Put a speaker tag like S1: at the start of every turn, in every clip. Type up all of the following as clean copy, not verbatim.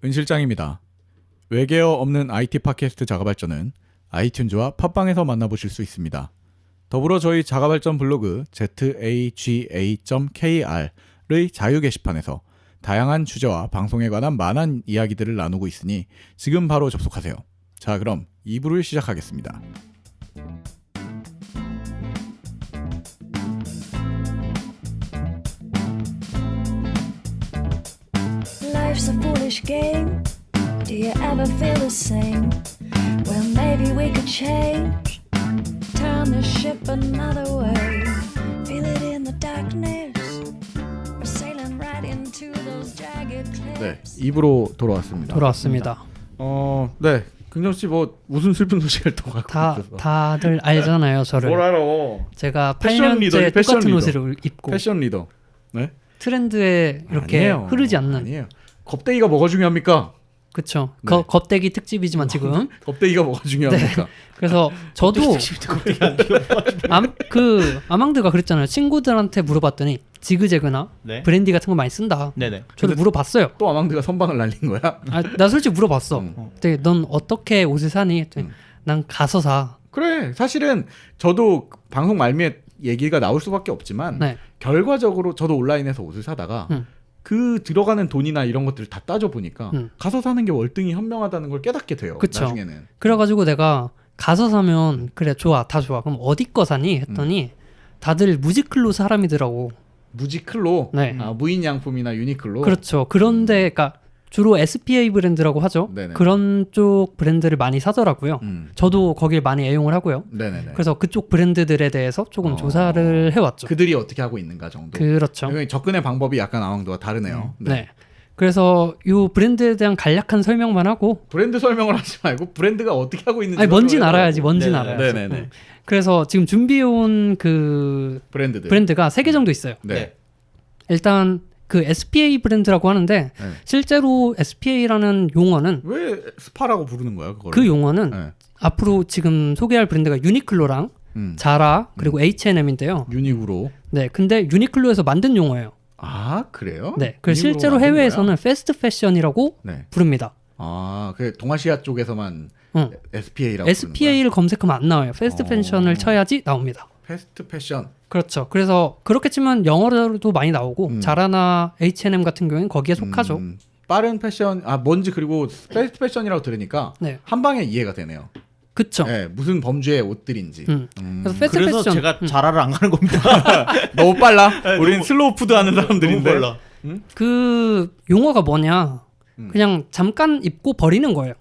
S1: 은실장입니다. 외계어 없는 IT 팟캐스트 자가발전은 아이튠즈와 팟빵에서 만나보실 수 있습니다. 더불어 저희 자가발전 블로그 zaga.kr의 자유 게시판에서 다양한 주제와 방송에 관한 많은 이야기들을 나누고 있으니 지금 바로 접속하세요. 자, 그럼 2부를 시작하겠습니다.
S2: Life's a foolish game. Do you ever feel the same? Well, maybe we could change. Turn the ship another way. Feel it in the darkness. We're sailing right into those jagged
S1: 네,
S2: cliffs.
S1: 2부로 돌아왔습니다.
S3: 돌아왔습니다.
S1: 네, 긍정 씨 뭐 무슨 슬픈 소식을 또 갖고 있어서.
S3: 다들 알잖아요, 저를.
S1: 뭘 알아?
S3: 제가
S1: 패션 리더,
S3: 8년째
S1: 패션
S3: 똑같은
S1: 리더.
S3: 옷을 입고
S1: 패션 리더. 네?
S3: 트렌드에 이렇게
S1: 아니에요.
S3: 흐르지 않는.
S1: 아니에요. 겁대기가 뭐가 중요합니까?
S3: 그쵸.
S1: 네.
S3: 겁대기 특집이지만 지금.
S1: 겁대기가 뭐가 중요합니까?
S3: 그래서 저도 아망드가 그랬잖아요. 친구들한테 물어봤더니 지그재그나
S4: 네.
S3: 브랜디 같은 거 많이 쓴다.
S4: 네네.
S3: 저도
S1: 근데-
S3: 물어봤어요.
S1: 또 아망드가 선방을 날린 거야?
S3: 나 솔직히 물어봤어.
S1: 음.
S3: 근데 넌 어떻게 옷을 사니? 했더니 난 가서 사.
S1: 그래, 사실은 저도 방송 말미에 얘기가 나올 수밖에 없지만
S3: 네.
S1: 결과적으로 저도 온라인에서 옷을 사다가 그 들어가는 돈이나 이런 것들을 다 따져 보니까 가서 사는 게 월등히 현명하다는 걸 깨닫게 돼요.
S3: 그쵸.
S1: 나중에는.
S3: 그래가지고 내가 가서 사면 그래 좋아 다 좋아. 그럼 어디 거 사니? 했더니 다들 무지클로 사람이더라고.
S1: 무지클로,
S3: 네.
S1: 무인양품이나 유니클로.
S3: 그렇죠. 그런데 그러니까 주로 SPA 브랜드라고 하죠.
S1: 네네.
S3: 그런 쪽 브랜드를 많이 사더라고요. 저도 거길 많이 애용을 하고요.
S1: 네네네.
S3: 그래서 그쪽 브랜드들에 대해서 조금 조사를 해왔죠.
S1: 그들이 어떻게 하고 있는가 정도.
S3: 그렇죠.
S1: 여기 접근의 방법이 약간 아망드와 다르네요.
S3: 네. 그래서 이 브랜드에 대한 간략한 설명만 하고
S1: 브랜드 설명을 하지 말고 브랜드가 어떻게 하고 있는지.
S3: 아니 뭔진
S1: 설명을
S3: 알아야지.
S1: 해달라고.
S3: 뭔진
S4: 네네.
S3: 알아야지.
S1: 네네네.
S3: 네. 그래서 지금 준비해온 그
S1: 브랜드들.
S3: 브랜드가 3개 정도 있어요.
S1: 네.
S3: 일단 그 SPA 브랜드라고 하는데
S1: 네.
S3: 실제로 SPA라는 용어는
S1: 왜 스파라고 부르는 거야 그걸?
S3: 그 용어는
S1: 네.
S3: 앞으로 지금 소개할 브랜드가 유니클로랑 자라 그리고 H&M인데요.
S1: 유닉으로.
S3: 네, 근데 유니클로에서 만든 용어예요.
S1: 아, 그래요?
S3: 네, 그
S1: 유닉으로
S3: 실제로
S1: 만든
S3: 해외에서는
S1: 거야?
S3: 패스트 패션이라고
S1: 네.
S3: 부릅니다.
S1: 아, 그 동아시아 쪽에서만
S3: 응.
S1: SPA라고
S3: SPA를 검색하면 안 나와요. 패스트
S1: 어.
S3: 패션을 쳐야지 나옵니다.
S1: 패스트 패션.
S3: 그렇죠. 그래서 그렇게 치면 영어로도 많이 나오고 자라나 H&M 같은 경우는 거기에 속하죠.
S1: 빠른 패션, 뭔지 그리고 패스트 패션이라고 들으니까
S3: 네,
S1: 한 방에 이해가 되네요.
S3: 그쵸.
S1: 네, 무슨 범주의 옷들인지.
S3: 그래서 패스트
S4: 그래서
S3: 패션
S4: 제가 자라를 안 가는 겁니다.
S1: 너무 빨라. 우린 슬로우 푸드 하는 사람들인데.
S4: 너무 빨라.
S3: 그 용어가 뭐냐? 그냥 잠깐 입고 버리는 거예요.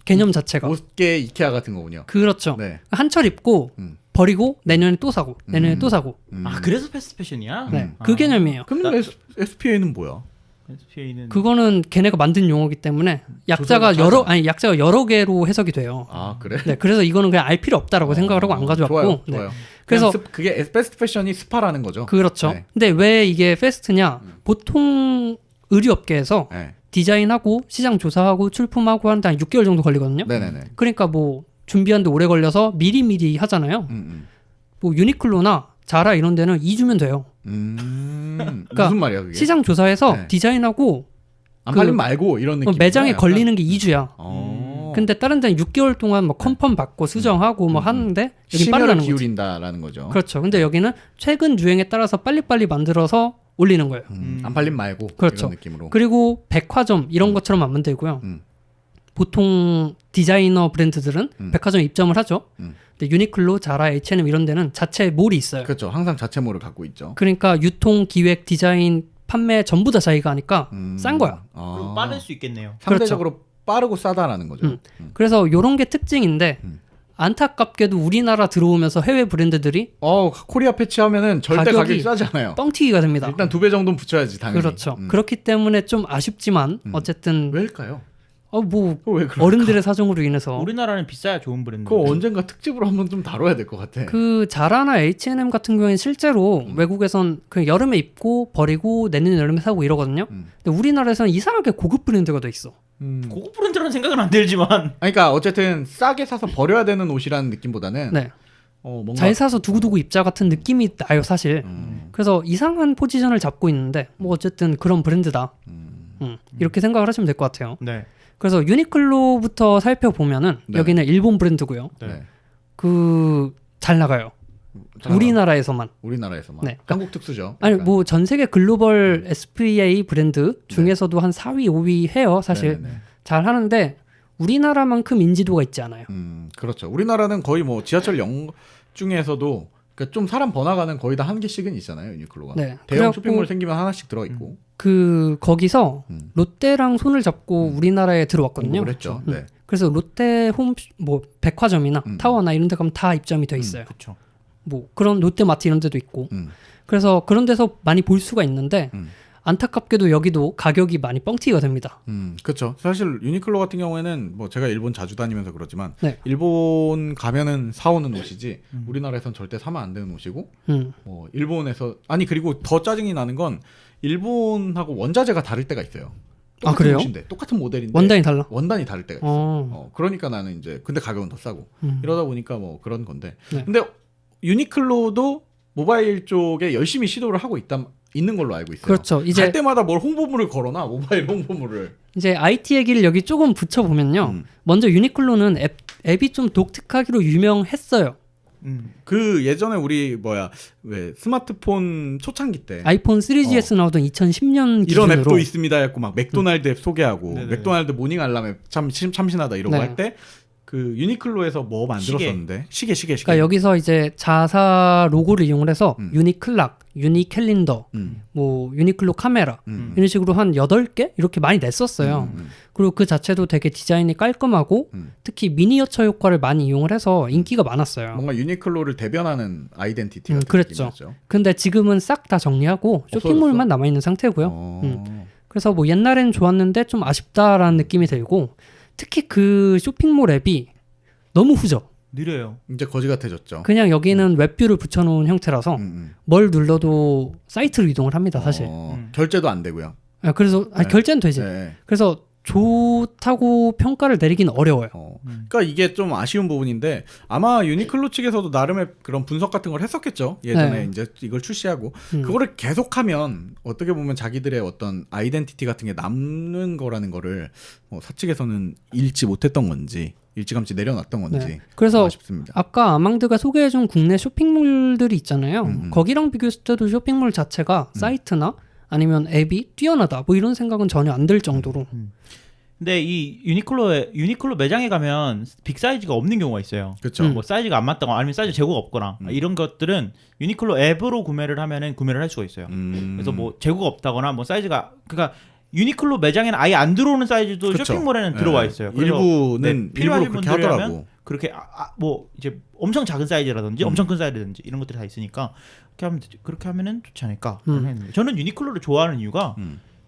S3: 개념 자체가.
S1: 옷계 이케아 같은 거군요.
S3: 그렇죠.
S1: 네.
S3: 한철 입고 버리고 내년에 또 사고 내년에 또 사고.
S4: 아 그래서 패스트 패션이야?
S3: 네, 그 개념이에요.
S1: 그럼 SPA는 뭐야?
S4: SPA는
S3: 그거는 걔네가 만든 용어기 때문에 약자가 약자가 여러 개로 해석이 돼요.
S1: 아, 그래?
S3: 네, 그래서 이거는 그냥 알 필요 없다라고 생각을 하고 안 가져왔고.
S1: 좋아요,
S3: 네.
S1: 좋아요.
S3: 그래서
S1: 그게 패스트 패션이 스파라는 거죠.
S3: 그렇죠.
S1: 네.
S3: 근데 왜 이게 패스트냐? 보통 의류업계에서
S1: 네.
S3: 디자인하고 시장 조사하고 출품하고 하는데 한 6개월 정도 걸리거든요.
S1: 네네네.
S3: 그러니까 뭐 준비하는데 오래 걸려서 미리미리 하잖아요. 뭐 유니클로나 자라 이런 데는 2주면 돼요. 그러니까
S1: 무슨 말이야 그게?
S3: 시장 조사해서
S1: 네.
S3: 디자인하고
S1: 안 팔림 말고 이런 느낌.
S3: 매장에 걸리는 게 2주야. 근데 다른 데는 6개월 동안 뭐 컨펌 받고 수정하고 뭐 하는데 여기
S1: 심혈을
S3: 빠르다는 거지.
S1: 기울인다라는 거죠.
S3: 그렇죠. 근데 여기는 최근 유행에 따라서 빨리빨리 만들어서 올리는 거예요.
S1: 안 팔림 말고
S3: 그렇죠.
S1: 이런 느낌으로.
S3: 그리고 백화점 이런 것처럼 안 만들고요. 보통 디자이너 브랜드들은 백화점 입점을 하죠. 근데 유니클로, 자라, H&M 이런 데는 자체 몰이 있어요.
S1: 그렇죠. 항상 자체몰을 갖고 있죠.
S3: 그러니까 유통, 기획, 디자인, 판매 전부 다 자기가 하니까 싼 거야.
S4: 그럼 빠를 수 있겠네요.
S1: 상대적으로 빠르고 싸다라는 거죠.
S3: 그래서 요런 게 특징인데 안타깝게도 우리나라 들어오면서 해외 브랜드들이
S1: 코리아 패치하면은 절대 가격이 싸지 않아요.
S3: 뻥튀기가 됩니다.
S1: 일단 2배 정도는 붙여야지 당연히.
S3: 그렇죠. 그렇기 때문에 좀 아쉽지만 어쨌든
S1: 왜일까요?
S3: 뭐
S1: 왜 그럴까?
S3: 어른들의 사정으로 인해서
S4: 우리나라는 비싸야 좋은 브랜드.
S1: 그거 언젠가 특집으로 한번 좀 다뤄야 될 것 같아.
S3: 그 자라나 H&M 같은 경우에는 실제로 외국에선 그냥 여름에 입고 버리고 내년 여름에 사고 이러거든요. 근데 우리나라에서는 이상하게 고급 브랜드가 돼 있어.
S4: 고급 브랜드라는 생각은 안 들지만.
S1: 그러니까 어쨌든 싸게 사서 버려야 되는 옷이라는 느낌보다는
S3: 네.
S1: 뭔가
S3: 잘 사서 두고두고 입자 같은 느낌이 나요 사실. 그래서 이상한 포지션을 잡고 있는데 뭐 어쨌든 그런 브랜드다. 이렇게 생각을 하시면 될 것 같아요.
S4: 네.
S3: 그래서 유니클로부터 살펴보면은
S1: 네.
S3: 여기는 일본 브랜드고요.
S1: 네.
S3: 그 잘 나가요. 우리나라에서만.
S1: 우리나라에서만.
S3: 네.
S1: 한국 특수죠.
S3: 아니
S1: 약간.
S3: 뭐 전 세계 글로벌 SPA 브랜드 중에서도 한 4위, 5위 해요. 사실
S1: 네네네.
S3: 잘 하는데 우리나라만큼 인지도가 있지 않아요.
S1: 그렇죠. 우리나라는 거의 뭐 지하철 역 중에서도 그러니까 좀 사람 번화가는 거의 다 한 개씩은 있잖아요. 유니클로가.
S3: 네.
S1: 대형
S3: 그래갖고
S1: 쇼핑몰 생기면 하나씩 들어 있고.
S3: 그 거기서 롯데랑 손을 잡고 우리나라에 들어왔거든요.
S1: 그랬죠. 네.
S3: 그래서 롯데 홈 뭐 백화점이나 타워나 이런 데 가면 다 입점이 돼 있어요.
S4: 그렇죠.
S3: 뭐 그런 롯데마트 이런 데도 있고.
S1: 음.
S3: 그래서 그런 데서 많이 볼 수가 있는데 안타깝게도 여기도 가격이 많이 뻥튀기가 됩니다.
S1: 그렇죠. 사실 유니클로 같은 경우에는 뭐 제가 일본 자주 다니면서 그렇지만
S3: 네.
S1: 일본 가면은 사오는 옷이지 우리나라에선 절대 사면 안 되는 옷이고 뭐 일본에서 아니 그리고 더 짜증이 나는 건 일본하고 원자재가 다를 때가 있어요.
S3: 아, 그래요?
S1: 옷인데, 똑같은 모델인데
S3: 원단이 달라?
S1: 원단이 다를 때가 있어. 그러니까 나는 이제 근데 가격은 더 싸고 이러다 보니까 뭐 그런 건데.
S3: 네.
S1: 근데 유니클로도 모바일 쪽에 열심히 시도를 하고 있는 걸로 알고 있어요.
S3: 그렇죠. 이제
S1: 갈 때마다 뭘 홍보물을 걸어놔 모바일 홍보물을.
S3: 이제 IT 얘기를 여기 조금 붙여보면요. 먼저 유니클로는 앱이 좀 독특하기로 유명했어요.
S1: 그 예전에 우리 왜 스마트폰 초창기 때
S3: 아이폰 3GS 나오던 2010년 기준으로
S1: 이런 앱도 있습니다 했고 막 맥도날드 앱 소개하고
S4: 네네.
S1: 맥도날드 모닝 알람 앱 참신하다 이러고
S3: 네.
S1: 할 때 그 유니클로에서 뭐 만들었었는데 시계.
S3: 그러니까 여기서 이제 자사 로고를 이용해서 유니클락, 유니캘린더, 뭐 유니클로 카메라 이런 식으로 한 8개 이렇게 많이 냈었어요. 그리고 그 자체도 되게 디자인이 깔끔하고 특히 미니어처 효과를 많이 이용을 해서 인기가 많았어요.
S1: 뭔가 유니클로를 대변하는 아이덴티티 같은
S3: 그랬죠.
S1: 느낌이었죠.
S3: 근데 지금은 싹 다 정리하고 쇼핑몰만 남아 있는 상태고요. 그래서 뭐 옛날에는 좋았는데 좀 아쉽다라는 느낌이 들고 특히 그 쇼핑몰 앱이 너무 후져.
S4: 느려요.
S1: 이제 거지 같아졌죠.
S3: 그냥 여기는 웹뷰를 붙여놓은 형태라서 뭘 눌러도 사이트로 이동을 합니다. 사실.
S1: 결제도 안 되고요.
S3: 아, 그래서
S1: 네.
S3: 결제는 되지.
S1: 네.
S3: 그래서 좋다고 평가를 내리기는 어려워요.
S1: 그러니까 이게 좀 아쉬운 부분인데 아마 유니클로 측에서도 나름의 그런 분석 같은 걸 했었겠죠. 예전에
S3: 네.
S1: 이제 이걸 출시하고 그거를 계속하면 어떻게 보면 자기들의 어떤 아이덴티티 같은 게 남는 거라는 거를 사측에서는 읽지 못했던 건지 일찌감치 내려놨던 건지
S3: 네. 그래서
S1: 아쉽습니다.
S3: 아까 아망드가 소개해준 국내 쇼핑몰들이 있잖아요. 거기랑 비교했을 때도 쇼핑몰 자체가 사이트나 아니면 앱이 뛰어나다 뭐 이런 생각은 전혀 안 들 정도로.
S4: 근데 이 유니클로 매장에 가면 빅 사이즈가 없는 경우가 있어요.
S1: 그렇죠.
S4: 뭐 사이즈가 안 맞다거나 아니면 사이즈 재고가 없거나 이런 것들은 유니클로 앱으로 구매를 하면은 구매를 할 수가 있어요. 그래서 뭐 재고가 없다거나 뭐 사이즈가 그러니까 유니클로 매장에는 아예 안 들어오는 사이즈도
S1: 그쵸.
S4: 쇼핑몰에는 들어와 있어요. 그래서
S1: 일부는
S4: 필요하신
S1: 일부러 그렇게
S4: 분들이라면
S1: 하더라고.
S4: 그렇게 뭐 이제 엄청 작은 사이즈라든지 엄청 큰 사이즈라든지 이런 것들이 다 있으니까 그렇게 하면은 좋지 않을까. 저는 유니클로를 좋아하는 이유가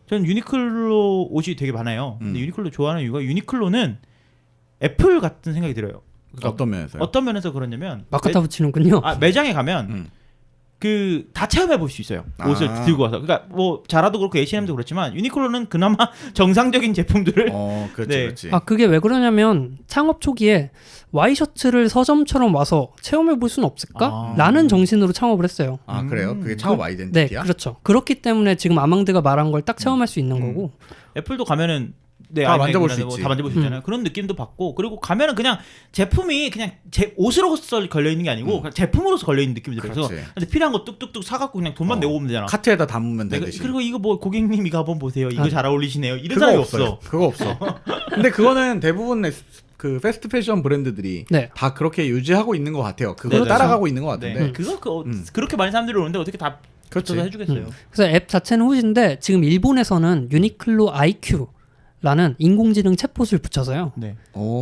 S4: 저는 유니클로 옷이 되게 많아요. 근데 유니클로 좋아하는 이유가 유니클로는 애플 같은 생각이 들어요. 그러니까
S1: 어떤 면에서요?
S4: 어떤 면에서 그러냐면
S3: 막 갖다 붙이는군요.
S4: 매장에 가면 그 다 체험해 볼 수 있어요. 옷을 들고 와서. 그러니까 뭐 자라도 그렇고 H&M도 그렇지만 유니클로는 그나마 정상적인 제품들을
S1: 그렇지,
S4: 네.
S1: 그렇지.
S3: 아 그게 왜 그러냐면 창업 초기에 와이셔츠를 서점처럼 와서 체험해 볼 수는 없을까? 라는 정신으로 창업을 했어요.
S1: 아 그래요? 그게 창업
S3: 네,
S1: 아이덴티티야?
S3: 그렇죠. 그렇기 때문에 지금 아망드가 말한 걸 딱 체험할 수 있는 거고.
S4: 애플도 가면은
S1: 다 만져볼 수 있지.
S4: 다 만져볼 수 있잖아요. 그런 느낌도 받고 그리고 가면은 그냥 제품이 그냥 제 옷으로서 걸려 있는 게 아니고 그냥 제품으로서 걸려 있는 느낌이 들어요. 그래서
S1: 그렇지.
S4: 근데 필요한 거 뚝뚝뚝 사갖고 그냥 돈만 내고 오면 되잖아.
S1: 카트에다 담으면
S4: 네,
S1: 되듯이.
S4: 그리고 이거 뭐 고객님 이거 한번 보세요. 이거 잘 어울리시네요. 이런
S1: 그거
S4: 사람이
S1: 없어요.
S4: 없어.
S1: 그거 없어. 근데 그거는 대부분 그 패스트 패션 브랜드들이
S3: 네.
S1: 다 그렇게 유지하고 있는 것 같아요. 그걸
S4: 네네.
S1: 따라가고 있는 것
S4: 네.
S1: 같은데.
S4: 그렇게 많이 사람들이 오는데 어떻게 다
S1: 그렇지.
S4: 붙여서 해주겠어요.
S3: 그래서 앱 자체는 후진데 지금 일본에서는 유니클로 IQ라는 인공지능 챗봇을 붙여서요.
S4: 네.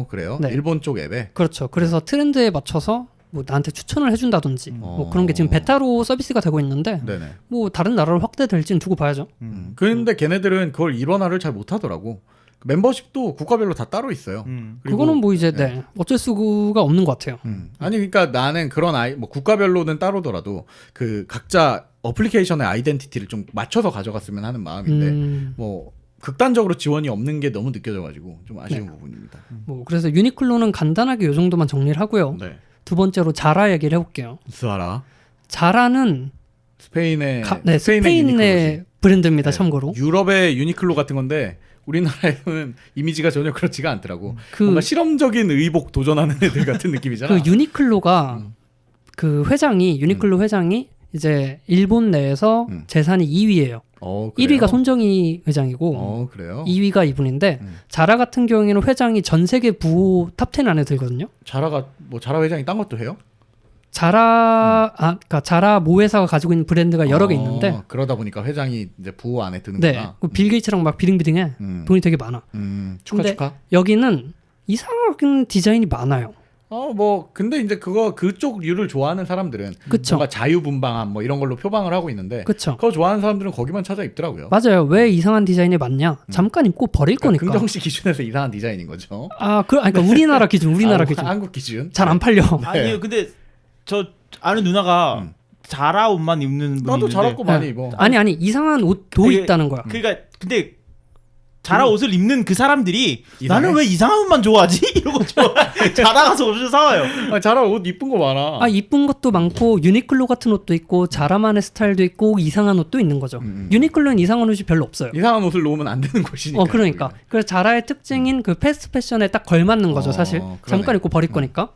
S1: 그래요?
S3: 네.
S1: 일본 쪽 앱에.
S3: 그렇죠. 그래서 트렌드에 맞춰서 뭐 나한테 추천을 해준다든지 뭐 그런 게 지금 베타로 서비스가 되고 있는데
S1: 네네.
S3: 뭐 다른 나라로 확대될지는 두고 봐야죠.
S1: 근데 걔네들은 그걸 일원화를 잘 못하더라고. 멤버십도 국가별로 다 따로 있어요. 그리고-
S3: 그거는 뭐 이제 어쩔 수가 없는 것 같아요.
S1: 아니 그러니까 나는 그런 뭐 국가별로는 따로더라도 그 각자 어플리케이션의 아이덴티티를 좀 맞춰서 가져갔으면 하는 마음인데 뭐 극단적으로 지원이 없는 게 너무 느껴져가지고 좀 아쉬운 부분입니다.
S3: 뭐 그래서 유니클로는 간단하게 요 정도만 정리를 하고요.
S1: 네.
S3: 두 번째로 자라 얘기를 해볼게요.
S1: 스와라
S3: 자라는
S1: 스페인의
S3: 스페인의
S1: 유니클로지.
S3: 브랜드입니다.
S1: 네.
S3: 참고로.
S1: 유럽의 유니클로 같은 건데 우리나라에서는 이미지가 전혀 그렇지가 않더라고.
S3: 그-
S1: 뭔가 실험적인 의복 도전하는 애들 같은 느낌이잖아.
S3: 그 유니클로가 그 회장이 유니클로 회장이 이제 일본 내에서 재산이 2위예요.
S1: 그래요?
S3: 1위가 손정희 회장이고
S1: 그래요?
S3: 2위가 이분인데 자라 같은 경우에는 회장이 전 세계 부호 탑10 안에 들거든요.
S1: 자라가 뭐 자라 회장이 딴 것도 해요?
S3: 그러니까 자라 모 회사가 가지고 있는 브랜드가 여러 개 있는데
S1: 그러다 보니까 회장이 이제 부호 안에
S3: 네,
S1: 드는구나.
S3: 그빌 게이츠랑 막 비등비등해. 돈이 되게 많아.
S1: 축하
S3: 근데
S1: 축하.
S3: 여기는 이상한 디자인이 많아요.
S1: 근데 이제 그쪽 류를 좋아하는 사람들은
S3: 그쵸.
S1: 뭔가 자유분방함 뭐 이런 걸로 표방을 하고 있는데
S3: 그쵸.
S1: 그거 좋아하는 사람들은 거기만 찾아 입더라고요.
S3: 맞아요. 왜 이상한 디자인이 많냐? 잠깐 입고 버릴 거니까.
S1: 긍정씨 기준에서 이상한 디자인인 거죠.
S3: 그러니까 우리나라 기준, 우리나라 기준.
S1: 한국 기준.
S3: 잘 안 팔려.
S4: 아니요, 근데 저 아는 누나가 자라 옷만 입는 분이
S1: 나도
S4: 있는데
S1: 자라 거 많이
S3: 네.
S1: 입어.
S3: 아니 이상한 옷도
S4: 이게-
S3: 있다는 거야.
S4: 그러니까 근데 자라 옷을 입는 그 사람들이
S1: 이상해?
S4: 나는 왜 이상한 옷만 좋아하지? 이러고 자라 가서 옷을 사와요.
S1: 자라 옷 이쁜 거 많아.
S3: 이쁜 것도 많고 유니클로 같은 옷도 있고 자라만의 스타일도 있고 이상한 옷도 있는 거죠. 유니클로는 이상한 옷이 별로 없어요.
S1: 이상한 옷을 놓으면 안 되는 곳이니까.
S3: 그러니까.
S1: 거기는.
S3: 그래서 자라의 특징인 그 패스트 패션에 딱 걸맞는 거죠, 사실.
S1: 그러네.
S3: 잠깐 입고 버릴 거니까.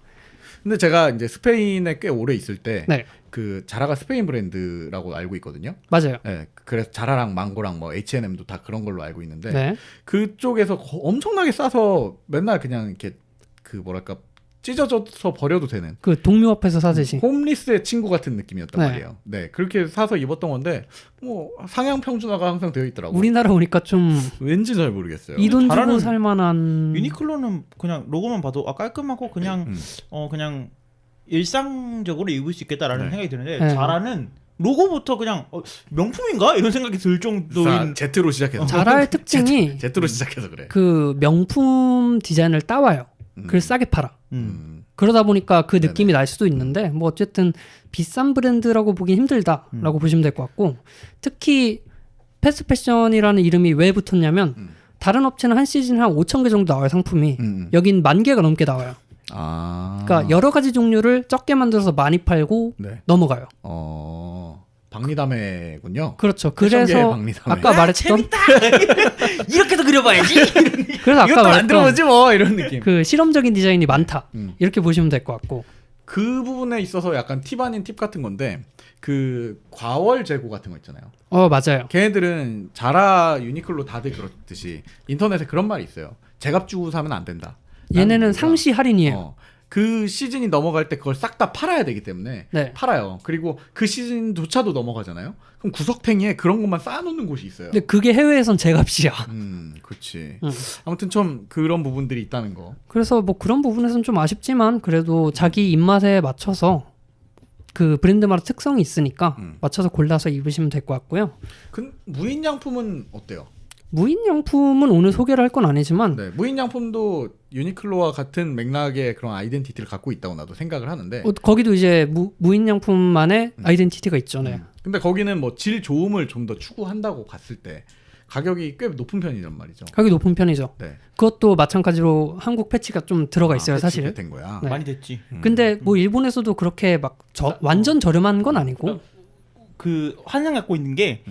S1: 근데 제가 이제 스페인에 꽤 오래 있을 때
S3: 네,
S1: 그 자라가 스페인 브랜드라고 알고 있거든요.
S3: 맞아요.
S1: 네, 그래서 자라랑 망고랑 뭐 H&M도 다 그런 걸로 알고 있는데
S3: 네.
S1: 그쪽에서 엄청나게 싸서 맨날 그냥 이렇게 그 뭐랄까 찢어져서 버려도 되는
S3: 그 동묘 앞에서 사듯이.
S1: 홈리스의 친구 같은 느낌이었단
S3: 네.
S1: 말이에요. 네, 그렇게 사서 입었던 건데 뭐 상향 평준화가 항상 되어 있더라고.
S3: 우리나라 오니까 좀
S1: 왠지 잘 모르겠어요.
S3: 이 돈 주고
S4: 자라는
S3: 살 만한
S4: 유니클로는 그냥 로고만 봐도 깔끔하고 그냥 그냥 일상적으로 입을 수 있겠다라는
S1: 네.
S4: 생각이 드는데
S3: 네.
S4: 자라는 로고부터 그냥 명품인가 이런 생각이 들 정도인
S1: Z로 시작해서
S3: 자라의 특징이
S1: Z로 시작해서 그래.
S3: 그 명품 디자인을 따와요. 그걸 싸게 팔아. 그러다 보니까 그 느낌이 날 수도 있는데 뭐 어쨌든 비싼 브랜드라고 보긴 힘들다라고 보시면 될 것 같고 특히 패스트 패션이라는 이름이 왜 붙었냐면 다른 업체는 한 시즌에 한 5,000개 정도 나와요 상품이. 여긴 10,000개가 넘게 나와요. 그러니까 여러 가지 종류를 적게 만들어서 많이 팔고
S1: 네.
S3: 넘어가요.
S1: 박리담회군요.
S3: 그렇죠.
S1: 패션계의
S3: 그래서
S1: 박리담회.
S3: 아까 말했던
S4: 재밌다. 이렇게도 그려봐야지.
S3: 그래서 아까
S1: 이것도 안
S3: 말했던
S1: 들어보지 뭐 이런 느낌.
S3: 그 실험적인 디자인이 많다. 이렇게 보시면 될 것 같고.
S1: 그 부분에 있어서 약간 팁 아닌 팁 같은 건데 그 과월 재고 같은 거 있잖아요.
S3: 맞아요.
S1: 걔네들은 자라 유니클로 다들 그렇듯이 인터넷에 그런 말이 있어요. 제값 주고 사면 안 된다.
S3: 얘네는 상시 할인이에요.
S1: 그 시즌이 넘어갈 때 그걸 싹 다 팔아야 되기 때문에
S3: 네.
S1: 팔아요. 그리고 그 시즌조차도 넘어가잖아요. 그럼 구석탱이에 그런 것만 쌓아놓는 곳이 있어요.
S3: 근데 그게 해외에선 제값이야.
S1: 그렇지.
S3: 음.
S1: 아무튼 좀 그런 부분들이 있다는 거.
S3: 그래서 뭐 그런 부분에서는 좀 아쉽지만 그래도 자기 입맛에 맞춰서 그 브랜드마다 특성이 있으니까 맞춰서 골라서 입으시면 될 것 같고요.
S1: 무인양품은 어때요?
S3: 무인양품은 오늘 소개를 할 건 아니지만
S1: 네, 무인양품도 유니클로와 같은 맥락의 그런 아이덴티티를 갖고 있다고 나도 생각을 하는데
S3: 거기도 이제 무인양품만의 아이덴티티가 있죠. 네.
S1: 근데 거기는 뭐 질 좋음을 좀 더 추구한다고 봤을 때 가격이 꽤 높은 편이란 말이죠.
S3: 가격이 높은 편이죠.
S1: 네.
S3: 그것도 마찬가지로 한국 패치가 좀 들어가 있어요,
S1: 패치가
S3: 사실.
S1: 된 거야.
S3: 네.
S4: 많이 됐지.
S3: 근데 뭐 일본에서도 그렇게 막 완전 저렴한 건 아니고
S4: 그 환상 갖고 있는 게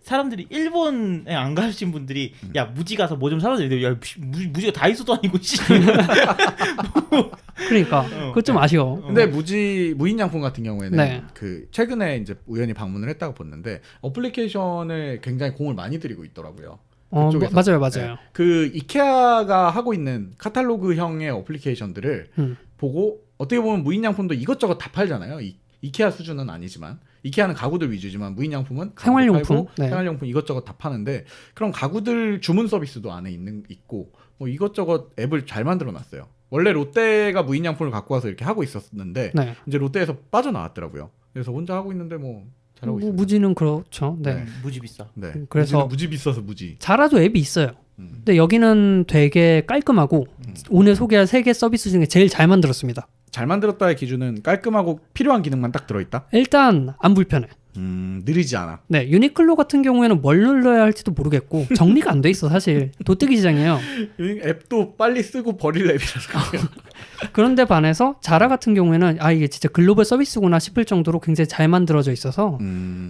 S4: 사람들이 일본에 안 가신 분들이 야 무지 가서 뭐 좀 사다 드려. 야 무지가 다이소도 아니고 씨.
S3: 그러니까 그거 좀 아쉬워.
S1: 근데 무인양품 같은 경우에는
S3: 네.
S1: 그 최근에 이제 우연히 방문을 했다고 봤는데 어플리케이션을 굉장히 공을 많이 들이고 있더라고요. 그쪽에서.
S3: 맞아요, 맞아요.
S1: 네. 그 이케아가 하고 있는 카탈로그형의 어플리케이션들을 보고 어떻게 보면 무인양품도 이것저것 다 팔잖아요. 이케아 수준은 아니지만 이케아는 가구들 위주지만 무인양품은
S3: 생활용품, 네.
S1: 생활용품 이것저것 다 파는데 그런 가구들 주문 서비스도 안에 있고 뭐 이것저것 앱을 잘 만들어놨어요. 원래 롯데가 무인양품을 갖고 와서 이렇게 하고 있었는데
S3: 네.
S1: 이제 롯데에서 빠져나왔더라고요. 그래서 혼자 하고 있는데 뭐 잘하고 있어요.
S3: 무지는 그렇죠. 네.
S4: 무지 비싸.
S1: 네.
S3: 그래서
S1: 무지 비싸서 무지.
S3: 자라도 앱이 있어요. 근데 여기는 되게 깔끔하고 오늘 소개할 3개 서비스 중에 제일 잘 만들었습니다.
S1: 잘 만들었다의 기준은 깔끔하고 필요한 기능만 딱 들어있다.
S3: 일단 안 불편해.
S1: 느리지 않아.
S3: 네, 유니클로 같은 경우에는 뭘 눌러야 할지도 모르겠고 정리가 안 돼 있어 사실. 도떼기 시장이에요.
S1: 앱도 빨리 쓰고 버릴 앱이라서 그래요.
S3: 그런데 반해서 자라 같은 경우에는 이게 진짜 글로벌 서비스구나 싶을 정도로 굉장히 잘 만들어져 있어서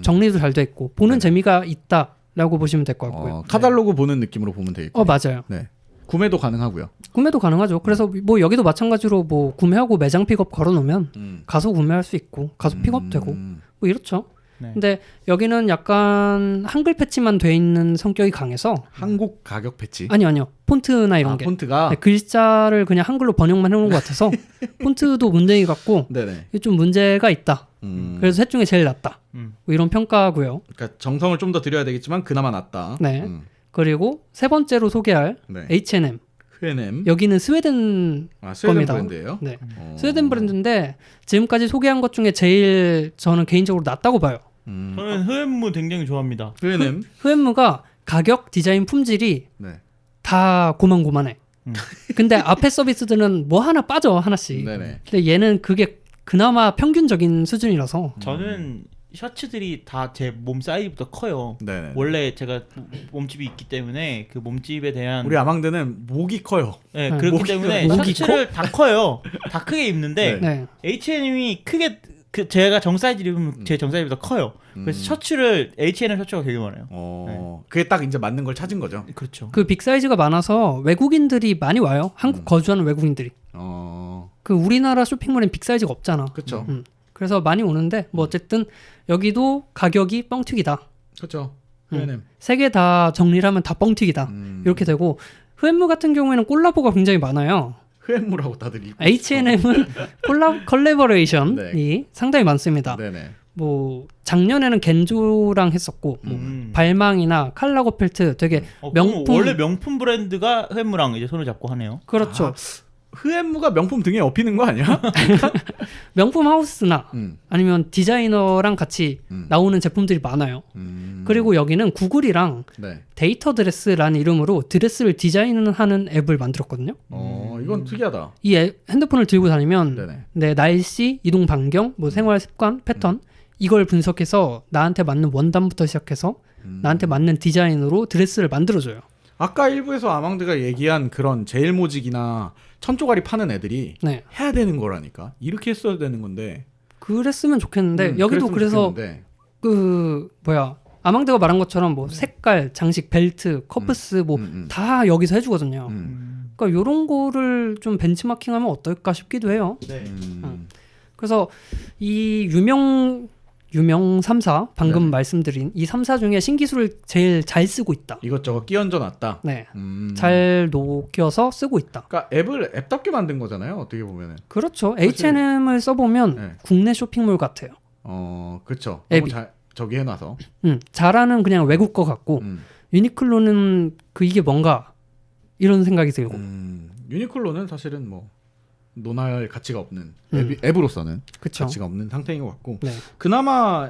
S3: 정리도 잘 돼 있고 보는 재미가 있다 라고 보시면 될 것 같고요.
S1: 카탈로그 보는 느낌으로 보면 되겠고.
S3: 맞아요.
S1: 네. 구매도 가능하고요.
S3: 구매도 가능하죠. 그래서 뭐 여기도 마찬가지로 뭐 구매하고 매장 픽업 걸어놓으면 가서 구매할 수 있고 가서 픽업되고 뭐 이렇죠.
S4: 네.
S3: 근데 여기는 약간 한글 패치만 돼 있는 성격이 강해서
S1: 한국 가격 패치.
S3: 아니요 폰트나 이런 게
S1: 폰트가.
S3: 네, 글자를 그냥 한글로 번역만 해놓은 것 같아서 폰트도 문제인 것 같고
S1: 네네.
S3: 이게 좀 문제가 있다. 그래서 셋 중에 제일 낫다. 뭐 이런 평가고요.
S1: 그러니까 정성을 좀 더 들여야 되겠지만 그나마 낫다.
S3: 네. 그리고 세 번째로 소개할
S1: 네.
S3: H&M.
S1: H&M.
S3: 여기는 스웨덴
S1: 스웨덴
S3: 겁니다.
S1: 브랜드예요.
S3: 네. 스웨덴 브랜드인데 지금까지 소개한 것 중에 제일 저는 개인적으로 낫다고 봐요.
S4: 저는 흐엠무 굉장히 좋아합니다.
S1: H&M.
S3: 흐엠무가 가격, 디자인, 품질이
S1: 네.
S3: 다 고만고만해. 근데 앞에 서비스들은 뭐 하나 빠져 하나씩.
S1: 네네.
S3: 근데 얘는 그게 그나마 평균적인 수준이라서.
S4: 저는 셔츠들이 다 제 몸 사이즈보다 커요.
S1: 네네.
S4: 원래 제가 몸집이 있기 때문에 그 몸집에 대한
S1: 우리 아망드는 목이 커요.
S4: 네,
S3: 네.
S4: 그렇기
S1: 목이
S4: 때문에
S3: 커요. 목이
S4: 셔츠를 다 커요. 다 크게 입는데
S3: 네.
S4: H&M이 크게 제가 정 사이즈 입으면 제 정 사이즈보다 커요. 그래서 셔츠를 H&M 셔츠가 되게 많아요.
S1: 그게 딱 이제 맞는 걸 찾은 거죠.
S4: 그렇죠.
S3: 그 빅사이즈가 많아서 외국인들이 많이 와요. 한국 거주하는 외국인들이. 그 우리나라 쇼핑몰엔 빅사이즈가 없잖아.
S1: 그렇죠.
S3: 그래서 많이 오는데 뭐 어쨌든 여기도 가격이 뻥튀기다.
S1: 그렇죠. H&M.
S3: 세 개 다 정리를 하면 다 뻥튀기다. 이렇게 되고 흐엠무 같은 경우에는 콜라보가 굉장히 많아요.
S1: 흐엠무라고 다들 입고
S3: H&M은 콜래버레이션이
S1: 네.
S3: 상당히 많습니다.
S1: 네네.
S3: 뭐 작년에는 겐조랑 했었고 뭐 발망이나 칼라거펠트 되게 명품
S4: 원래 명품 브랜드가 흐엠무랑 이제 손을 잡고 하네요.
S3: 그렇죠.
S1: 흐엠무가 명품 등에 업히는 거 아니야?
S3: 명품 하우스나
S1: 음.
S3: 아니면 디자이너랑 같이 나오는 제품들이 많아요. 그리고 여기는 구글이랑
S1: 네.
S3: 데이터 드레스라는 이름으로 드레스를 디자인하는 앱을 만들었거든요.
S1: 이건 특이하다.
S3: 이 핸드폰을 들고 다니면
S1: 네네.
S3: 내 날씨, 이동 반경, 뭐 생활 습관, 패턴 이걸 분석해서 나한테 맞는 원단부터 시작해서 나한테 맞는 디자인으로 드레스를 만들어줘요.
S1: 아까 일부에서 아망드가 얘기한 그런 제일모직이나 천조가리 파는 애들이
S3: 네.
S1: 해야 되는 거라니까. 이렇게 했어야 되는 건데.
S3: 그랬으면 좋겠는데 여기도
S1: 그랬으면
S3: 그래서
S1: 좋겠는데.
S3: 그 뭐야 아망드가 말한 것처럼 뭐 색깔, 장식, 벨트, 커프스 뭐 다 여기서 해주거든요. 그러니까 이런 거를 좀 벤치마킹하면 어떨까 싶기도 해요.
S4: 네.
S3: 그래서 이 유명 3사 방금
S1: 네.
S3: 말씀드린 이 3사 중에 신기술을 제일 잘 쓰고 있다.
S1: 이것저것 끼얹어 놨다.
S3: 네, 잘 녹여서 쓰고 있다.
S1: 그러니까 앱을 앱답게 만든 거잖아요. 어떻게 보면은.
S3: 그렇죠. H&M을 써보면
S1: 네.
S3: 국내 쇼핑몰 같아요.
S1: 그렇죠.
S3: 앱이.
S1: 너무 잘 저기 해놔서.
S3: 잘하는 그냥 외국 거 같고 유니클로는 그 이게 뭔가 이런 생각이 들고.
S1: 유니클로는 사실은 뭐 논할 가치가 없는 앱으로서는
S3: 그쵸.
S1: 가치가 없는 상태인 것 같고
S3: 네.
S1: 그나마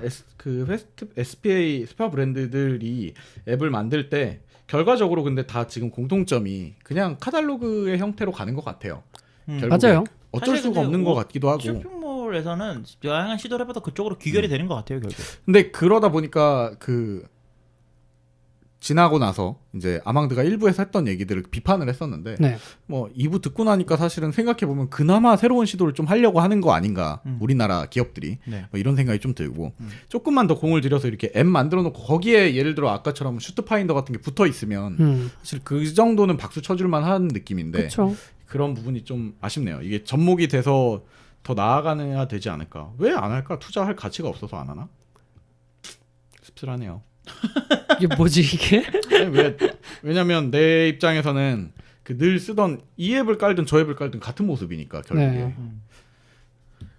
S1: SPA 스파 브랜드들이 앱을 만들 때 결과적으로 근데 다 지금 공통점이 그냥 카탈로그의 형태로 가는 것 같아요. 결국에.
S3: 맞아요.
S1: 어쩔
S4: 사실
S1: 수가
S4: 근데
S1: 없는 것 같기도 하고.
S4: 쇼핑몰에서는 다양한 시도를 해봐도 그쪽으로 귀결이 되는 것 같아요 결국.
S1: 근데 그러다 보니까 그 지나고 나서 이제 아망드가 1부에서 했던 얘기들을 비판을 했었는데
S3: 네.
S1: 뭐 2부 듣고 나니까 사실은 생각해 보면 그나마 새로운 시도를 좀 하려고 하는 거 아닌가 우리나라 기업들이
S4: 네.
S1: 뭐 이런 생각이 좀 들고 조금만 더 공을 들여서 이렇게 앱 만들어 놓고 거기에 예를 들어 아까처럼 슈트 파인더 같은 게 붙어 있으면 사실 그 정도는 박수 쳐줄 만한 느낌인데
S3: 그렇죠.
S1: 그런 부분이 좀 아쉽네요. 이게 접목이 돼서 더 나아가야 되지 않을까? 왜 안 할까? 투자할 가치가 없어서 안 하나? 씁쓸하네요.
S3: 이게 뭐지 이게?
S1: 아니, 왜냐면 내 입장에서는 그 늘 쓰던 이 앱을 깔든 저 앱을 깔든 같은 모습이니까 결국에.
S3: 네.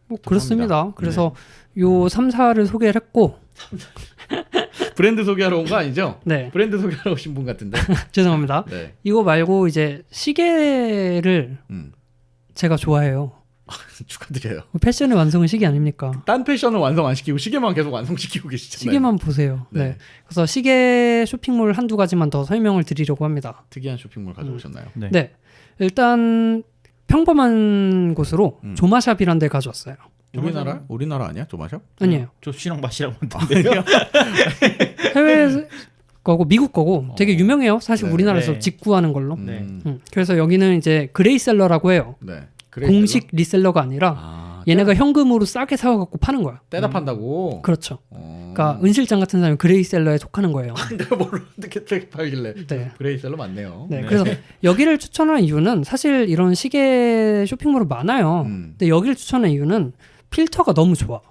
S3: 뭐 그렇습니다. 그래서 요 3사를 소개를 했고
S1: 브랜드 소개하러 온 거 아니죠?
S3: 네.
S1: 브랜드 소개하러 오신 분 같은데.
S3: 죄송합니다.
S1: 네.
S3: 이거 말고 이제 시계를 제가 좋아해요.
S1: 축하드려요.
S3: 패션의 완성은 시계 아닙니까?
S1: 딴 패션은 완성 안 시키고 시계만 계속 완성시키고 계시잖아요.
S3: 시계만 보세요. 네.
S1: 네.
S3: 그래서 시계 쇼핑몰 한두 가지만 더 설명을 드리려고 합니다.
S1: 특이한 쇼핑몰 가져오셨나요?
S4: 네.
S3: 네. 일단 평범한 곳으로 조마샵이란 데 가져왔어요.
S1: 우리나라 아니야? 조마샵?
S3: 아니에요.
S4: 조씨랑 맛이랑 만든데요.
S3: 해외 거고 미국 거고 되게 유명해요. 사실
S1: 네.
S3: 우리나라에서
S4: 네.
S3: 직구하는 걸로.
S4: 네.
S3: 그래서 여기는 이제 그레이셀러라고 해요.
S1: 네.
S3: 공식 리셀러가 아니라 얘네가 현금으로 싸게 사와갖고 파는 거야.
S1: 떼다 판다고.
S3: 그렇죠. 그러니까 은실장 같은 사람이 그레이셀러에 속하는 거예요.
S1: 내가 뭘 어떻게 팔길래?
S3: 네.
S1: 그레이셀러 맞네요.
S3: 네, 그래서 여기를 추천한 이유는 사실 이런 시계 쇼핑몰은 많아요. 근데 여기를 추천한 이유는 필터가 너무 좋아.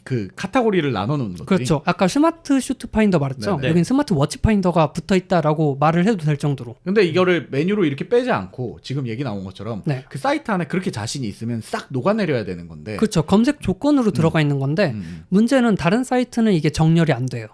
S1: 그 카테고리를 나눠놓는 것들이.
S3: 그렇죠. 아까 스마트 슈트 파인더 말했죠.
S1: 네네.
S3: 여긴 스마트 워치 파인더가 붙어 있다라고 말을 해도 될 정도로.
S1: 근데 이거를 메뉴로 이렇게 빼지 않고 지금 얘기 나온 것처럼
S3: 네.
S1: 그 사이트 안에 그렇게 자신이 있으면 싹 녹아내려야 되는 건데.
S3: 그렇죠. 검색 조건으로 들어가 있는 건데 문제는 다른 사이트는 이게 정렬이 안 돼요.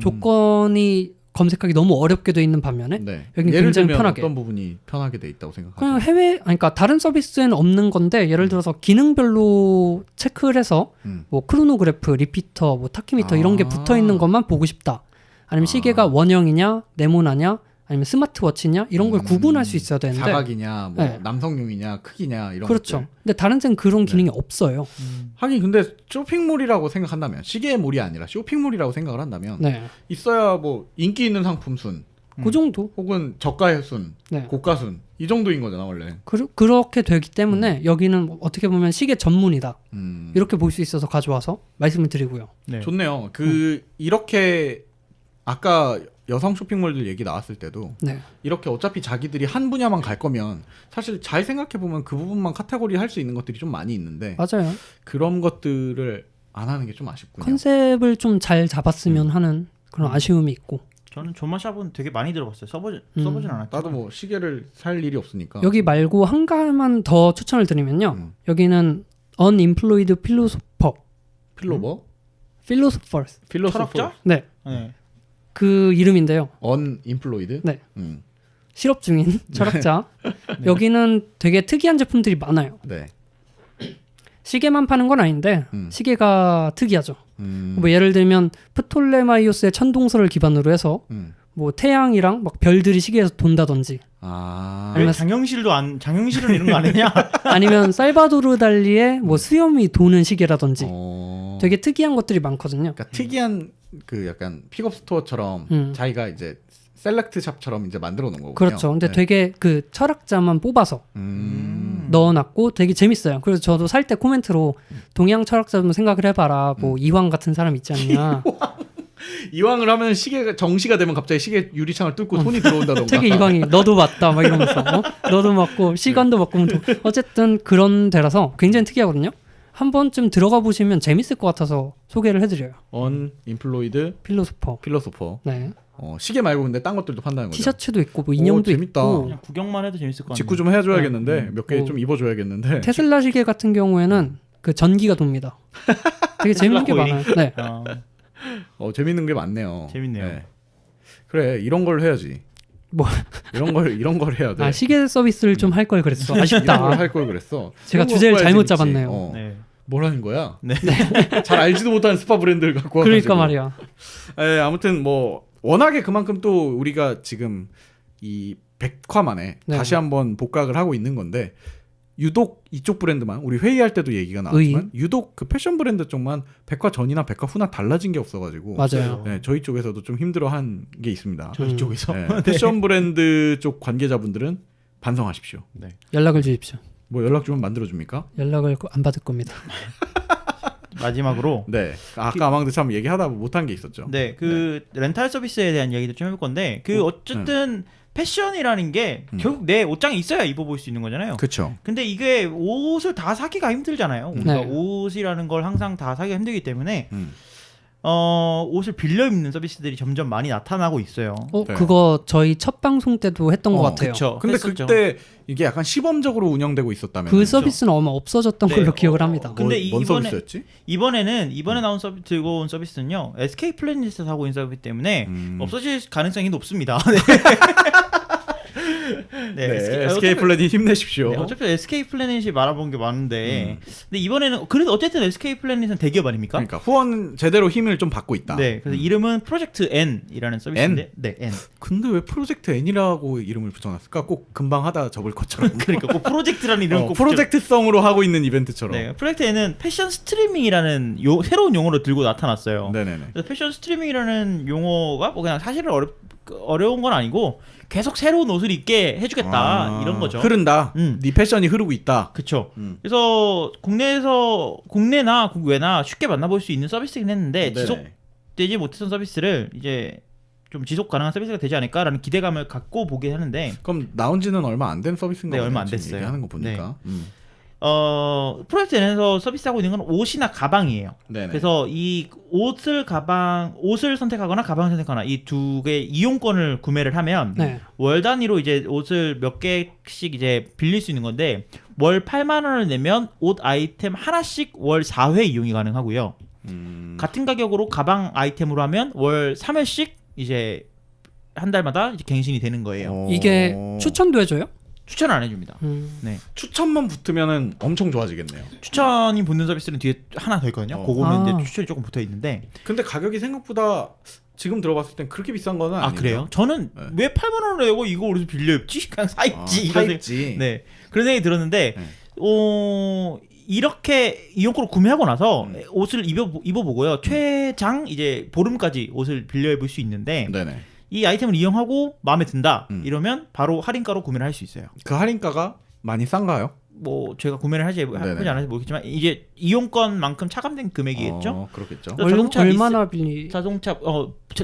S3: 조건이 검색하기 너무 어렵게 돼 있는 반면에
S1: 네.
S3: 여긴
S1: 예를
S3: 굉장히
S1: 들면
S3: 편하게.
S1: 어떤 부분이 편하게 돼 있다고
S3: 그냥
S1: 생각하세요?
S3: 그러니까 다른 서비스에는 없는 건데 예를 들어서 기능별로 체크를 해서 뭐 크로노그래프, 리피터, 뭐 타키미터 이런 게 붙어 있는 것만 보고 싶다. 아니면 시계가 원형이냐, 네모나냐, 아니면 스마트워치냐 이런 걸 구분할 수 있어야 되는데.
S1: 사각이냐, 뭐
S3: 네.
S1: 남성용이냐, 크기냐 이런
S3: 그렇죠.
S1: 것들.
S3: 근데 다른 데는 그런 기능이 없어요.
S1: 하긴 근데 쇼핑몰이라고 생각한다면 시계의 몰이 아니라 쇼핑몰이라고 생각을 한다면
S3: 네.
S1: 있어야 뭐 인기 있는 상품 순
S3: 그 정도.
S1: 혹은 저가 순,
S3: 네.
S1: 고가 순 이 정도인 거잖아 원래.
S3: 그렇게 되기 때문에 여기는 어떻게 보면 시계 전문이다.
S1: 음.
S3: 이렇게 볼 수 있어서 가져와서 말씀을 드리고요.
S4: 네.
S1: 좋네요. 이렇게 아까 여성 쇼핑몰들 얘기 나왔을 때도
S3: 네.
S1: 이렇게 어차피 자기들이 한 분야만 갈 거면 사실 잘 생각해 보면 그 부분만 카테고리 할 수 있는 것들이 좀 많이 있는데
S3: 맞아요.
S1: 그런 것들을 안 하는 게 좀 아쉽군요.
S3: 컨셉을 좀 잘 잡았으면 하는 그런 아쉬움이 있고.
S4: 저는 조마샵은 되게 많이 들어봤어요. 써보진 않았죠.
S1: 나도 뭐 시계를 살 일이 없으니까.
S3: 여기 말고 한 가지만 더 추천을 드리면요. 여기는 Unemployed Philosopher.
S1: 필로버?
S3: Philosophers.
S4: 철학자?
S3: 네.
S4: 네.
S3: 그 이름인데요.
S1: 언임플로이드?
S3: 네. 실업 중인 철학자. 여기는 되게 특이한 제품들이 많아요.
S1: 네.
S3: 시계만 파는 건 아닌데 시계가 특이하죠.
S1: 음.
S3: 뭐 예를 들면 프톨레마이오스의 천동설을 기반으로 해서 뭐 태양이랑 막 별들이 시계에서 돈다든지
S1: 아.
S4: 왜 장영실은 이런 거 안 했냐?
S3: 아니면 살바도르 달리의 뭐 수염이 도는 시계라든지
S1: 어.
S3: 되게 특이한 것들이 많거든요.
S1: 그러니까 특이한 그 약간 픽업 스토어처럼 자기가 이제 셀렉트 샵처럼 이제 만들어 놓은 거군요.
S3: 그렇죠. 근데
S1: 네.
S3: 되게 그 철학자만 뽑아서 넣어놨고 되게 재밌어요. 그래서 저도 살 때 코멘트로 동양 철학자 좀 생각을 해봐라. 뭐 이황 같은 사람 있지 않냐.
S1: 이왕을 하면 시계가 정시가 되면 갑자기 시계 유리창을 뚫고 손이 들어온다던가.
S3: 책에 이황이 너도 맞다 막 이러면서 너도 맞고 시간도 맞고 어쨌든 그런 데라서 굉장히 특이하거든요. 한 번쯤 들어가 보시면 재밌을 것 같아서 소개를 해드려요.
S1: 언임플로이드
S3: 필로소퍼. 네.
S1: 시계 말고 근데 딴 것들도 판다는 거죠.
S3: 티셔츠도 있고 뭐 인형도
S1: 재밌다.
S3: 있고.
S4: 그냥 구경만 해도 재밌을 것 같아요.
S1: 직구 좀 해줘야겠는데 몇 개
S3: 뭐
S1: 좀 입어줘야겠는데.
S3: 테슬라 시계 같은 경우에는 그 전기가 돕니다. 되게 재밌는 게
S4: 코일이.
S3: 많아요. 네.
S1: 재밌는 게 많네요.
S4: 재밌네요.
S1: 네. 그래 이런 걸 해야지.
S3: 뭐
S1: 이런 걸 해야 돼.
S3: 시계 서비스를 좀 할 걸 그랬어.
S1: 이런 걸
S3: 아쉽다.
S1: 할 걸 그랬어.
S3: 제가
S1: 이런
S3: 주제를
S1: 거
S3: 잘못
S1: 재밌지.
S3: 잡았네요.
S4: 네.
S1: 뭐라는 거야?
S4: 네.
S1: 잘 알지도 못하는 스파 브랜드를 갖고 와가지고.
S3: 그러니까 말이야.
S1: 아무튼 뭐 워낙에 그만큼 또 우리가 지금 이 100화 만에
S3: 네.
S1: 다시 한번 복각을 하고 있는 건데 유독 이쪽 브랜드만 우리 회의할 때도 얘기가 나왔지만 유독 그 패션 브랜드 쪽만 100화 전이나 100화 후나 달라진 게 없어가지고
S3: 맞아요.
S1: 네, 저희 쪽에서도 좀 힘들어한 게 있습니다.
S4: 저희 쪽에서
S1: 네, 패션 브랜드 쪽 관계자분들은 반성하십시오. 네.
S3: 연락을 주십시오.
S1: 뭐 연락 주면 만들어줍니까?
S3: 연락을 안 받을 겁니다.
S4: 마지막으로
S1: 네. 아까 아망드 참 얘기하다 못한 게 있었죠.
S4: 네, 그 렌탈 서비스에 대한 얘기도 좀 해볼 건데 그 어쨌든 패션이라는 게 결국 내 옷장에 있어야 입어볼 수 있는 거잖아요.
S1: 그렇죠.
S4: 근데 이게 옷을 다 사기가 힘들잖아요. 우리가
S3: 네.
S4: 옷이라는 걸 항상 다 사기가 힘들기 때문에 옷을 빌려 입는 서비스들이 점점 많이 나타나고 있어요.
S1: 네.
S3: 그거 저희 첫 방송 때도 했던 것 같아요.
S4: 그쵸.
S1: 근데
S4: 했었죠.
S1: 그때 이게 약간 시범적으로 운영되고 있었다면
S3: 그 서비스는 아마 없어졌던
S4: 네.
S3: 걸로 기억을 합니다.
S4: 근데
S1: 뭔
S4: 이번에-
S1: 서비스였지?
S4: 이번에 나온 들고 온 서비스는요. SK 플래닛에서 하고 있는 서비스 때문에 없어질 가능성이 높습니다. 네.
S1: 네, SK 플래닛 힘내십시오.
S4: 네, 어차피 SK 플래닛이 말아본 게 많은데 근데 이번에는 그래도 어쨌든 SK 플래닛은 대기업 아닙니까?
S1: 그러니까 후원 제대로 힘을 좀 받고 있다.
S4: 네, 그래서 이름은 프로젝트 N이라는 서비스인데, 네, N.
S1: 근데 왜 프로젝트 N이라고 이름을 붙여놨을까? 꼭 금방 하다 접을 것처럼.
S4: 그러니까 꼭 프로젝트라는 이름 꼭
S1: 프로젝트성으로 하고 있는 이벤트처럼.
S4: 네, 프로젝트 N은 패션 스트리밍이라는 새로운 용어를 들고 나타났어요.
S1: 네네네.
S4: 그래서 패션 스트리밍이라는 용어가 뭐 그냥 사실은 어려운 건 아니고 계속 새로운 옷을 입게 해주겠다 이런 거죠.
S1: 흐른다. 네 패션이 흐르고 있다.
S4: 그렇죠. 그래서 국내나 국외나 쉽게 만나볼 수 있는 서비스긴 했는데
S1: 네네.
S4: 지속되지 못했던 서비스를 이제 좀 지속 가능한 서비스가 되지 않을까라는 기대감을 갖고 보긴 하는데
S1: 그럼 나온 지는 얼마 안 된 서비스인가?
S4: 네,
S1: 보네요,
S4: 얼마 안
S1: 지금
S4: 됐어요.
S1: 얘기하는 거 보니까.
S4: 프로젝트 N에서 서비스하고 있는 건 옷이나 가방이에요.
S1: 네네.
S4: 그래서 이 옷을 선택하거나 가방을 선택하거나 이 두 개 이용권을 구매를 하면
S3: 네.
S4: 월 단위로 이제 옷을 몇 개씩 이제 빌릴 수 있는 건데 월 8만 원을 내면 옷 아이템 하나씩 월 4회 이용이 가능하고요. 같은 가격으로 가방 아이템으로 하면 월 3회씩 이제 한 달마다 이제 갱신이 되는 거예요.
S3: 이게 추천도 해줘요?
S4: 추천 안 해줍니다. 네.
S1: 추천만 붙으면은 엄청 좋아지겠네요.
S4: 추천이 붙는 서비스는 뒤에 하나 더 있거든요. 그거는
S3: 아.
S4: 이제 추천이 조금 붙어 있는데.
S1: 근데 가격이 생각보다 지금 들어봤을 땐 그렇게 비싼 거는 아니에요.
S4: 그래요? 저는
S1: 네.
S4: 왜 8만 원을 내고 이거 어디서 빌려 입지? 그냥 사 입지. 이런 생각-
S1: 사입지.
S4: 네. 그런 생각이 들었는데 이렇게 이용권을 구매하고 나서 옷을 입어보고요. 최장 이제 보름까지 옷을 빌려 입을 수 있는데
S1: 네네.
S4: 이 아이템을 이용하고 마음에 든다
S1: 이러면
S4: 바로 할인가로 구매를 할 수 있어요.
S1: 그 할인가가 많이 싼가요?
S4: 뭐 제가 구매를 하지
S1: 네네.
S4: 안 할지 모르겠지만 이제 이용권만큼 차감된 금액이겠죠.
S1: 그렇겠죠.
S4: 그 자동차
S3: 얼마나 빌리?
S4: 자동차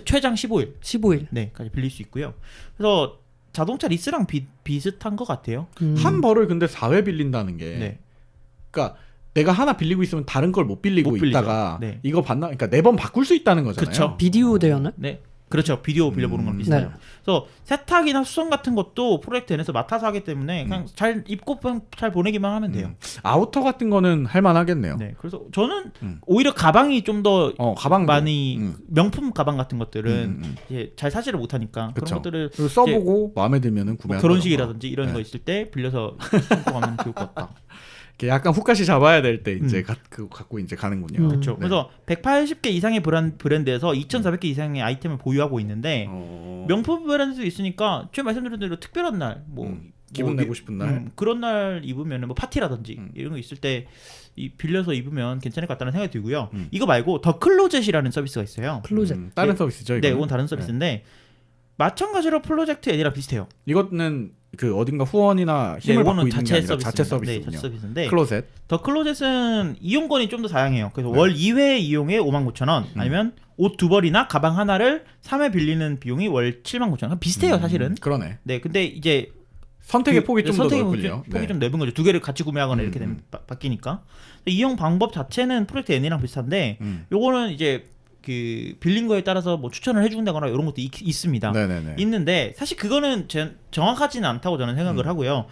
S4: 최장 15일
S3: 15일.
S4: 네까지 빌릴 수 있고요. 그래서 자동차 리스랑 비슷한 것 같아요.
S1: 한 벌을 근데 4회 빌린다는 게
S4: 네.
S1: 그러니까 내가 하나 빌리고 있으면 다른 걸 못 빌리고
S4: 못 빌리죠.
S1: 있다가
S4: 네.
S1: 이거 받나? 그러니까 4번 바꿀 수 있다는 거잖아요.
S4: 그쵸.
S3: 비디오 대여는?
S4: 네. 그렇죠. 비디오 빌려보는 거랑 비슷해요.
S3: 네.
S4: 그래서 세탁이나 수선 같은 것도 프로젝트 N에서 맡아서 하기 때문에 그냥 잘 입고 잘 보내기만 하면 돼요.
S1: 아우터 같은 거는 할 만하겠네요.
S4: 네. 그래서 저는 오히려 가방이 좀 더
S1: 가방
S4: 많이 명품 가방 같은 것들은
S1: 음.
S4: 이제 잘 사지를 못하니까
S1: 그쵸.
S4: 그런 것들을
S1: 그리고 써보고 마음에 들면은
S4: 뭐
S1: 구매하는
S4: 결혼식이라든지 이런
S1: 네.
S4: 거 있을 때 빌려서 신고 가면 좋을 것 같다.
S1: 약간 훅가시 잡아야 될 때 이제 그거 갖고 이제 가는군요.
S4: 그렇죠.
S1: 네.
S4: 그래서 180개 이상의 브랜드에서 2,400개 이상의 아이템을 보유하고 있는데 명품 브랜드도 있으니까 제가 말씀드린 대로 특별한 날,
S1: 기분 내고 싶은 날.
S4: 그런 날 입으면 뭐 파티라든지 이런 거 있을 때 빌려서 입으면 괜찮을 것 같다는 생각이 들고요. 이거 말고 더 클로젯이라는 서비스가 있어요.
S3: 클로젯.
S1: 다른
S4: 네.
S1: 서비스죠.
S4: 네,
S1: 이거는?
S4: 이건 다른 서비스인데 마찬가지로 프로젝트 N이랑 비슷해요.
S1: 이것는 그 어딘가 후원이나
S4: 네,
S1: 힘을 받고
S4: 이거는
S1: 있는 게
S4: 자체
S1: 아니라 자체
S4: 서비스입니다. 네,
S1: 서비스군요.
S4: 자체 서비스인데
S1: 클로젯.
S4: 더 클로젯은 이용권이 좀 더 다양해요. 그래서 월 2회 이용에 59,000원 아니면 옷 2벌이나 가방 하나를 3회 빌리는 비용이 월 79,000원. 비슷해요, 사실은.
S1: 그러네.
S4: 네, 근데 이제
S1: 선택의 폭이 좀 더
S4: 선택의
S1: 넓군요.
S4: 폭이 좀 넓은 거죠. 두 개를 같이 구매하거나 이렇게 되면 바뀌니까. 이용 방법 자체는 프로젝트 N이랑 비슷한데 요거는 이제 그 빌린 거에 따라서 뭐 추천을 해준다거나 이런 것도 있습니다.
S1: 네네네.
S4: 있는데 사실 그거는 정확하지는 않다고 저는 생각을 하고요.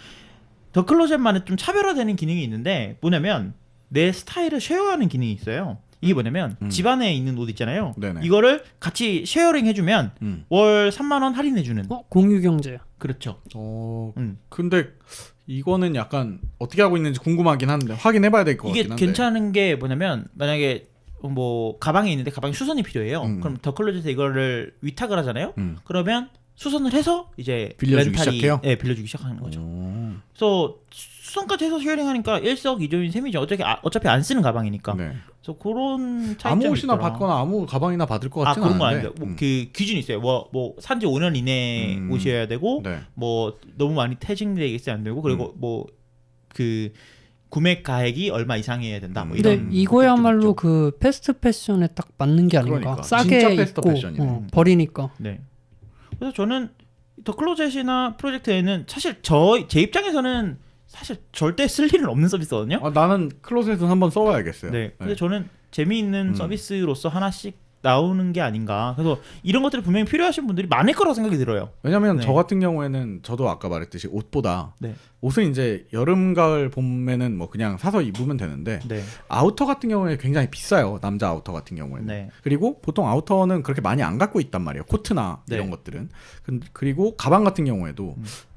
S4: 더 클로젯만의 좀 차별화되는 기능이 있는데 뭐냐면 내 스타일을 쉐어하는 기능이 있어요. 이게 뭐냐면 집안에 있는 옷 있잖아요.
S1: 네네.
S4: 이거를 같이 쉐어링 해주면 월 3만 원 할인해주는.
S3: 공유 경제야.
S4: 그렇죠.
S1: 근데 이거는 약간 어떻게 하고 있는지 궁금하긴 한데 확인해봐야 될 것 같긴
S4: 이게
S1: 한데.
S4: 괜찮은 게 뭐냐면 만약에 뭐 가방에 있는데 가방에 수선이 필요해요. 그럼 더 클로젯에 이거를 위탁을 하잖아요. 그러면 수선을 해서 이제
S1: 빌려주기 시작해요?
S4: 네, 빌려주기 시작하는 거죠. 그래서 수선까지 해서 쉐어링하니까 일석이조인 셈이죠. 어차피 안 쓰는 가방이니까.
S1: 네.
S4: 그래서 그런 차이점이
S1: 아무 옷이나
S4: 있더라.
S1: 받거나 아무 가방이나 받을 것 같지는
S4: 그런 건
S1: 않은데.
S4: 아닌데 그 기준이 있어요. 뭐 산지 5년 이내 옷이어야 되고
S1: 네.
S4: 뭐 너무 많이 태징되게 있어야 안 되고 그리고 뭐 그 구매 가액이 얼마 이상이어야 된다. 뭐
S3: 근데
S4: 이런
S3: 이거야말로
S4: 것들이
S3: 그 패스트 패션에 딱 맞는 게 아닌가.
S1: 그러니까.
S3: 싸게
S1: 진짜 패스트
S3: 입고
S1: 패션이네.
S3: 버리니까.
S4: 네. 그래서 저는 더 클로젯이나 프로젝트에는 사실 제 입장에서는 사실 절대 쓸 일은 없는 서비스거든요.
S1: 나는 클로셋은 한번 써봐야겠어요.
S4: 네. 근데 저는 재미있는 서비스로서 하나씩 나오는 게 아닌가. 그래서 이런 것들이 분명히 필요하신 분들이 많을 거라고 생각이 들어요.
S1: 왜냐면
S4: 네.
S1: 저 같은 경우에는 저도 아까 말했듯이 옷보다
S4: 네.
S1: 옷은 이제 여름 가을 봄에는 뭐 그냥 사서 입으면 되는데
S4: 네.
S1: 아우터 같은 경우에 굉장히 비싸요. 남자 아우터 같은 경우에는.
S4: 네.
S1: 그리고 보통 아우터는 그렇게 많이 안 갖고 있단 말이에요. 코트나
S4: 네.
S1: 이런 것들은. 그리고 가방 같은 경우에도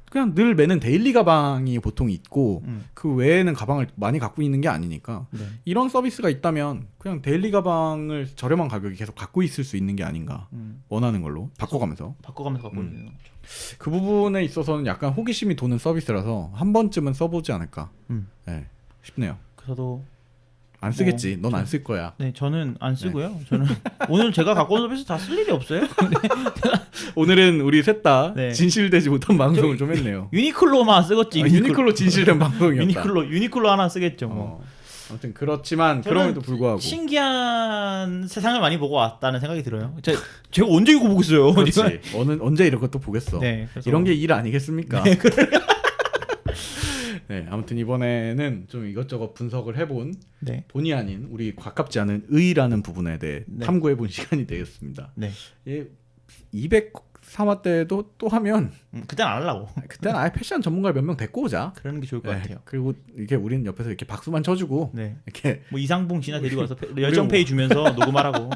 S1: 그냥 늘 매는 데일리 가방이 보통 있고 그 외에는 가방을 많이 갖고 있는 게 아니니까
S4: 네.
S1: 이런 서비스가 있다면 그냥 데일리 가방을 저렴한 가격에 계속 갖고 있을 수 있는 게 아닌가. 원하는 걸로 바꿔가면서.
S4: 바꿔가면서 갖고 있는 거죠.
S1: 그 부분에 있어서는 약간 호기심이 도는 서비스라서 한 번쯤은 써보지 않을까 네, 싶네요.
S4: 저도
S1: 안 쓰겠지. 넌 안 쓸 거야.
S4: 네, 저는 안 쓰고요. 저는 오늘 제가 갖고 온 서비스 다 쓸 일이 없어요.
S1: 오늘은 우리 셋 다
S4: 네.
S1: 진실되지 못한 방송을 좀 했네요.
S4: 유니클로만 쓰겠지.
S1: 유니클로 진실된 방송이었다.
S4: 유니클로 하나 쓰겠죠. 뭐.
S1: 아무튼 그렇지만
S4: 저는
S1: 그럼에도 불구하고
S4: 신기한 세상을 많이 보고 왔다는 생각이 들어요. 제가 언제 이거 보고 있어요?
S1: 그렇지. 언제 이런 것도 보겠어.
S4: 네, 그래서
S1: 이런 게 일 아니겠습니까? 네, 아무튼 이번에는 좀 이것저것 분석을 해본
S4: 네.
S1: 본의 아닌 우리 가깝지 않은 의라는 부분에 대해
S4: 네.
S1: 탐구해본 시간이 되겠습니다.
S4: 네.
S1: 203화 때도 또 하면
S4: 그때는 안 하려고.
S1: 그때는 아예 패션 전문가 몇 명 데리고 오자.
S4: 그러는 게 좋을 것
S1: 네,
S4: 같아요.
S1: 그리고 이게 우리는 옆에서 이렇게 박수만 쳐주고
S4: 네.
S1: 이렇게
S4: 뭐 이상봉 씨나 데리고 와서 열정페이 주면서 녹음하라고.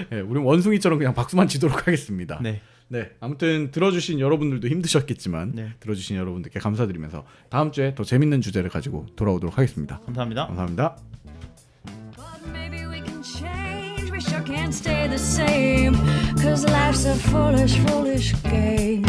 S1: 네, 우리는 원숭이처럼 그냥 박수만 치도록 하겠습니다.
S4: 네.
S1: 네, 아무튼 들어주신 여러분들도 힘드셨겠지만
S4: 네.
S1: 들어주신 여러분들께 감사드리면서 다음 주에 더 재밌는 주제를 가지고 돌아오도록 하겠습니다.
S4: 감사합니다.
S1: 감사합니다.
S2: But maybe we can change. We sure can't stay the same. 'Cause life's a foolish, foolish game.